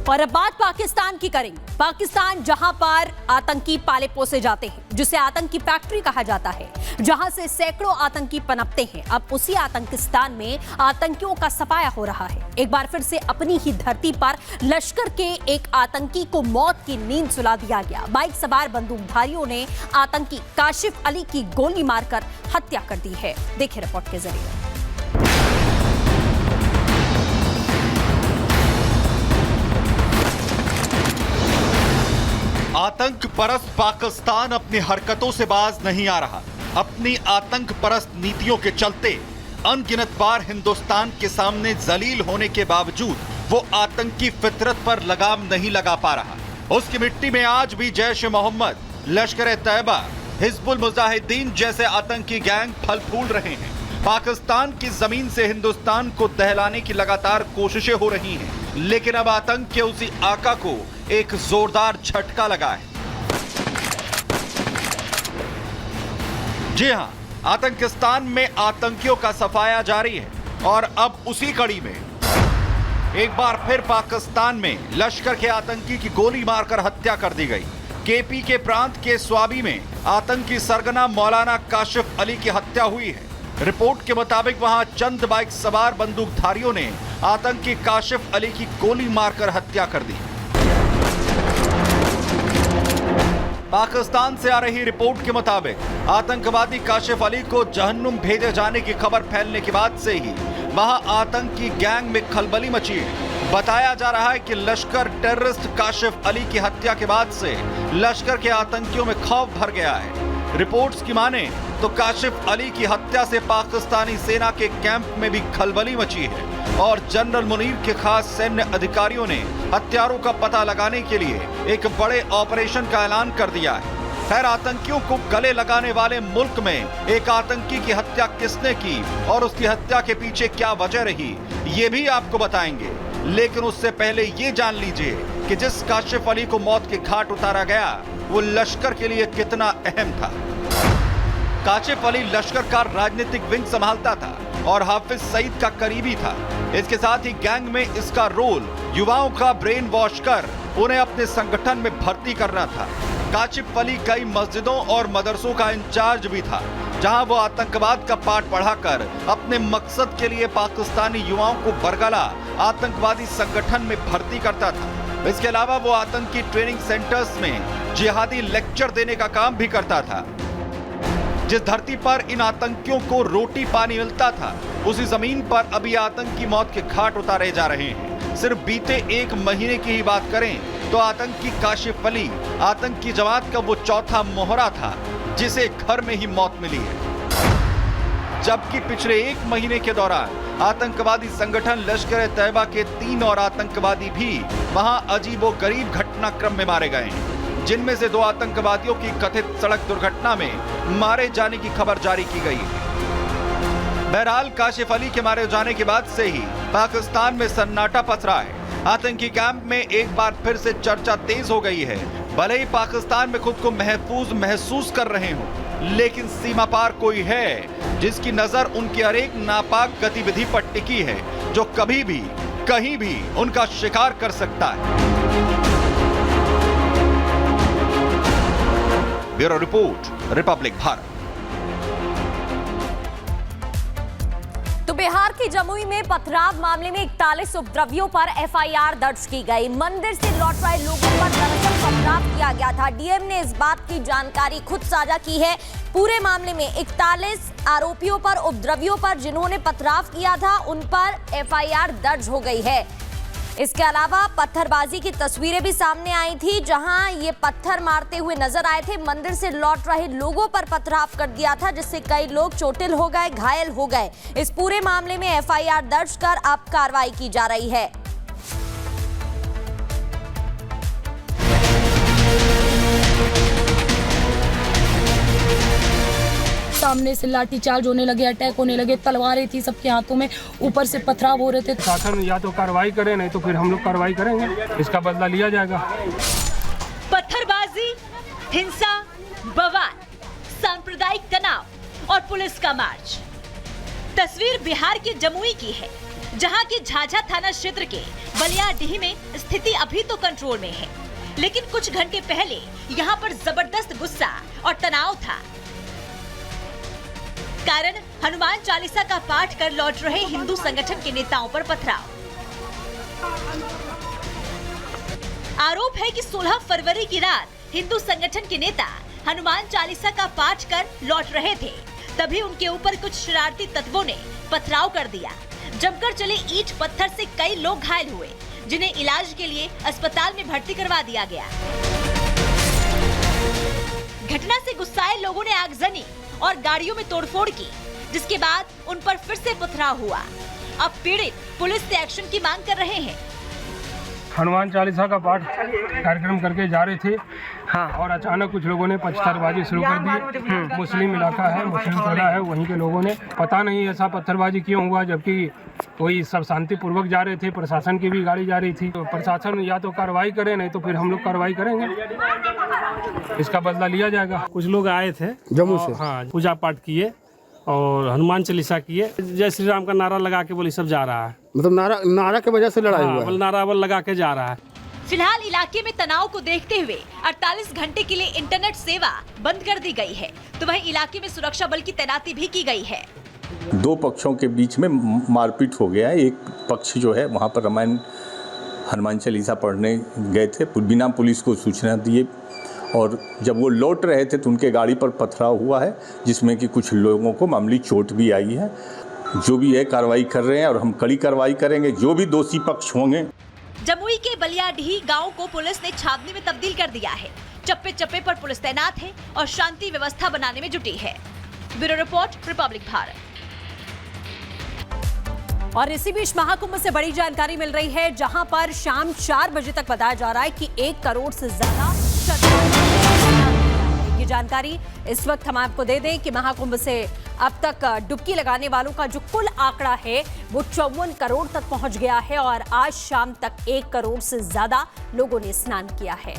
और अब बात पाकिस्तान की करेंगे। पाकिस्तान जहां पर आतंकी पाले पोसे जाते हैं, जिसे आतंकी फैक्ट्री कहा जाता है, जहां से सैकड़ों आतंकी पनपते हैं, अब उसी आतंकिस्तान में आतंकियों का सफाया हो रहा है। एक बार फिर से अपनी ही धरती पर लश्कर के एक आतंकी को मौत की नींद सुला दिया गया। बाइक सवार बंदूकधारियों ने आतंकी काशिफ अली की गोली मारकर हत्या कर दी है। देखिए रिपोर्ट के जरिए। आतंक परस्त पाकिस्तान अपनी हरकतों से बाज नहीं आ रहा। अपनी आतंक परस्त नीतियों के चलते अनगिनत बार हिंदुस्तान के सामने जलील होने के बावजूद वो आतंकी फितरत पर लगाम नहीं लगा पा रहा। उसकी मिट्टी में आज भी जैश ए मोहम्मद, लश्कर-ए-तैयबा, हिजबुल मुजाहिदीन जैसे आतंकी गैंग फल फूल रहे हैं। पाकिस्तान की जमीन से हिंदुस्तान को दहलाने की लगातार कोशिशें हो रही हैं, लेकिन अब आतंक के उसी आका को एक जोरदार झटका लगा है। जी हां, आतंकिस्तान में आतंकियों का सफाया जारी है और अब उसी कड़ी में एक बार फिर पाकिस्तान में लश्कर के आतंकी की गोली मारकर हत्या कर दी गई। केपी के प्रांत के स्वाबी में आतंकी सरगना मौलाना काशिफ अली की हत्या हुई है। रिपोर्ट के मुताबिक वहां चंद बाइक सवार बंदूकधारियों ने आतंकी काशिफ अली की गोली मारकर हत्या कर दी। पाकिस्तान से आ रही रिपोर्ट के मुताबिक आतंकवादी काशिफ अली को जहन्नुम भेजे जाने की खबर फैलने के बाद से ही वहां आतंकी गैंग में खलबली मची है। बताया जा रहा है कि लश्कर टेररिस्ट काशिफ अली की हत्या के बाद से लश्कर के आतंकियों में खौफ भर गया है। रिपोर्ट्स की माने तो काशिफ अली की हत्या से पाकिस्तानी सेना के कैंप में भी खलबली मची है और जनरल मुनीर के खास सैन्य अधिकारियों ने हत्यारों का पता लगाने के लिए एक बड़े ऑपरेशन का ऐलान कर दिया है। खैर, आतंकियों को गले लगाने वाले मुल्क में एक आतंकी की हत्या किसने की और उसकी हत्या के पीछे क्या वजह रही, ये भी आपको बताएंगे। लेकिन उससे पहले ये जान लीजिए कि जिस काशिफ अली को मौत के घाट उतारा गया वो लश्कर के लिए कितना अहम था। काशिफ अली लश्कर का राजनीतिक विंग संभालता था और हाफिज सईद का करीबी था। इसके साथ ही गैंग में इसका रोल युवाओं का ब्रेन वॉश कर उन्हें अपने संगठन में भर्ती करना था। काशिफ अली कई मस्जिदों और मदरसों का इंचार्ज भी था, जहां वो आतंकवाद का पाठ पढ़ाकर अपने मकसद के लिए पाकिस्तानी युवाओं को बरगला आतंकवादी संगठन में भर्ती करता था। इसके अलावा वो आतंकी ट्रेनिंग सेंटर्स में जिहादी लेक्चर देने का काम भी करता था। जिस धरती पर इन आतंकियों को रोटी पानी मिलता था, उसी जमीन पर अभी आतंकी मौत के घाट उतारे जा रहे हैं। सिर्फ बीते एक महीने की ही बात करें तो आतंकी काशिफ अली आतंकी जमात का वो चौथा मोहरा था जिसे घर में ही मौत मिली है। जबकि पिछले एक महीने के दौरान आतंकवादी संगठन लश्कर-ए-तैयबा के 3 और आतंकवादी भी वहां अजीबोगरीब घटनाक्रम में मारे गए हैं, जिनमें से 2 आतंकवादियों की कथित सड़क दुर्घटना में मारे जाने की खबर जारी की गई है। बहरहाल, काशिफ अली के मारे जाने के बाद से ही पाकिस्तान में सन्नाटा पसरा है। आतंकी कैंप में एक बार फिर से चर्चा तेज हो गई है। भले ही पाकिस्तान में खुद को महफूज महसूस कर रहे हो, लेकिन सीमा पार कोई है जिसकी नजर उनकी हर एक नापाक गतिविधि पर टिकी है, जो कभी भी कहीं भी उनका शिकार कर सकता है। Bureau report, Republic Bharat. तो बिहार की जमुई में पथराव मामले में 41 उपद्रवियों पर एफआईआर दर्ज की गई। मंदिर से लौट रहे लोगों पर दरअसल पथराव किया गया था। डीएम ने इस बात की जानकारी खुद साझा की है। पूरे मामले में 41 आरोपियों पर, उपद्रवियों पर जिन्होंने पथराव किया था, उन पर एफआईआर दर्ज हो गई है। इसके अलावा पत्थरबाजी की तस्वीरें भी सामने आई थी, जहां ये पत्थर मारते हुए नजर आए थे। मंदिर से लौट रहे लोगों पर पथराव कर दिया था, जिससे कई लोग चोटिल हो गए, घायल हो गए। इस पूरे मामले में एफआईआर दर्ज कर अब कार्रवाई की जा रही है। सामने से लाठी चार्ज होने लगे, अटैक होने लगे, तलवारें थी सबके हाथों में, ऊपर से पथराव हो रहे थे। शासन या तो कार्रवाई करे, नहीं तो फिर हम लोग कार्रवाई करेंगे, इसका बदला लिया जाएगा। पत्थरबाजी, हिंसा, बवाल, सांप्रदायिक तनाव और पुलिस का मार्च। तस्वीर बिहार के जमुई की है, जहां की झाझा थाना क्षेत्र के बलियाडीह में स्थिति अभी तो कंट्रोल में है, लेकिन कुछ घंटे पहले यहां पर जबरदस्त गुस्सा और तनाव था। कारण हनुमान चालीसा का पाठ कर लौट रहे हिंदू संगठन के नेताओं पर पथराव। आरोप है कि 16 फरवरी की रात हिंदू संगठन के नेता हनुमान चालीसा का पाठ कर लौट रहे थे, तभी उनके ऊपर कुछ शरारती तत्वों ने पथराव कर दिया। जमकर चले ईंट पत्थर से कई लोग घायल हुए, जिन्हें इलाज के लिए अस्पताल में भर्ती करवा दिया गया। घटना से गुस्साए लोगों ने आगजनी और गाड़ियों में तोड़फोड़ की, जिसके बाद उन पर फिर से पथराव हुआ। अब पीड़ित पुलिस से एक्शन की मांग कर रहे हैं। हनुमान चालीसा का पाठ कार्यक्रम करके जा रहे थे और अचानक कुछ लोगों ने पत्थरबाजी शुरू कर दी। मुस्लिम इलाका है, मुस्लिम टोला है, वहीं के लोगों ने पता नहीं ऐसा पत्थरबाजी क्यों हुआ, जबकि कोई सब शांतिपूर्वक जा रहे थे। प्रशासन की भी गाड़ी जा रही थी, तो प्रशासन या तो कार्रवाई करे, नहीं तो फिर हम लोग कार्रवाई करेंगे, इसका बदला लिया जाएगा। कुछ लोग आए थे जम्मू से, हाँ, पूजा पाठ किए और हनुमान चालीसा किए, जय श्री राम का नारा लगा के बोली सब जा रहा है। मतलब नारा की वजह से लड़ाई हुआ है। नारा लगा के जा रहा है। फिलहाल इलाके में तनाव को देखते हुए 48 घंटे के लिए इंटरनेट सेवा बंद कर दी गई है, तो वहीं इलाके में सुरक्षा बल की तैनाती भी की गई है। दो पक्षों के बीच में मारपीट हो गया है। एक पक्ष जो है वहाँ पर रामायण हनुमान चालीसा पढ़ने गए थे, बिना पुलिस को सूचना दिए, और जब वो लौट रहे थे तो उनके गाड़ी पर पथराव हुआ है, जिसमें कि कुछ लोगों को मामूली चोट भी आई है। जो भी है कार्रवाई कर रहे हैं और हम कड़ी कार्रवाई करेंगे जो भी दोषी पक्ष होंगे। जमुई के बलियाडीह गांव को पुलिस ने छावनी में तब्दील कर दिया है। चप्पे चप्पे पर पुलिस तैनात है और शांति व्यवस्था बनाने में जुटी है। Bureau report, Republic Bharat. और इसी बीच महाकुंभ से बड़ी जानकारी मिल रही है, जहां पर शाम 4 बजे तक बताया जा रहा है कि 1 करोड़ से ज्यादा श्रद्धालु। ये जानकारी इस वक्त हम आपको दे दें कि महाकुंभ से अब तक डुबकी लगाने वालों का जो कुल आंकड़ा है वो 54 करोड़ तक पहुंच गया है और आज शाम तक 1 करोड़ से ज्यादा लोगों ने स्नान किया है।